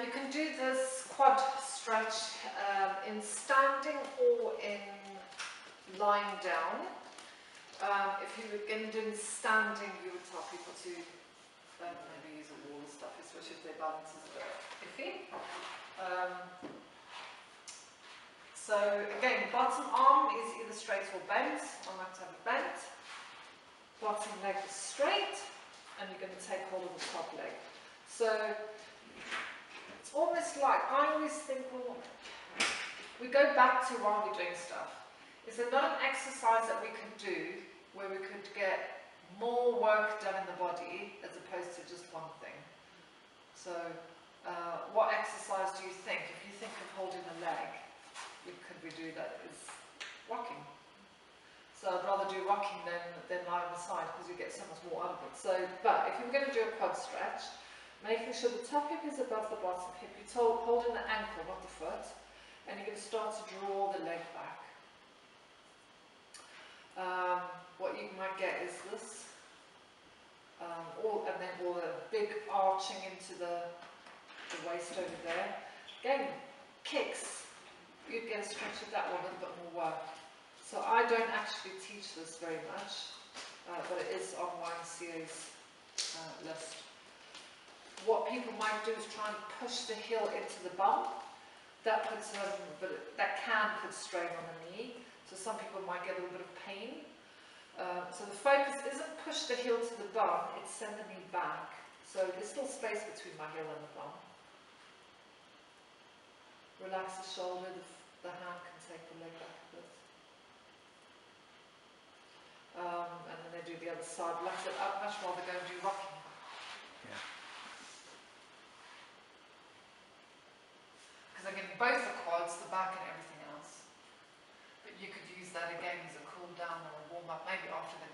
And you can do this quad stretch in standing or in lying down. If you were going to do standing, you would tell people to maybe use a wall and stuff, especially if their balance is a bit iffy. So again, bottom arm is either straight or bent. I like to have it bent. Bottom leg is straight, and you're going to take hold of the top leg. So it's almost like, I always think, well, we go back to why we're doing stuff. Is there not an exercise that we could do where we could get more work done in the body as opposed to just one thing? So what exercise do you think, if you think of holding a leg, could we do that? Is rocking. So I'd rather do rocking than lie on the side because you get so much more out of it. So, but if you're going to do a quad stretch, making sure the top hip is above the bottom hip, you're holding the ankle, not the foot, and you're going to start to draw the leg back. What you might get is this, and then all the big arching into the waist over there. Again, kicks, you'd get a stretch of that one, a little bit more work. So I don't actually teach this very much, but it is on YMCA's list. What people might do is try and push the heel into the bum. That puts that can put strain on the knee. So some people might get a little bit of pain. So the focus isn't push the heel to the bum, it's send the knee back. So there's still space between my heel and the bum. Relax the shoulder, the hand can take the leg back a bit. And then they do the other side. Relax it up, much rather go and do rocking. Yeah. Because I'm getting both the quads, the back and everything else. But you could use that again as a cool down or a warm up, maybe after the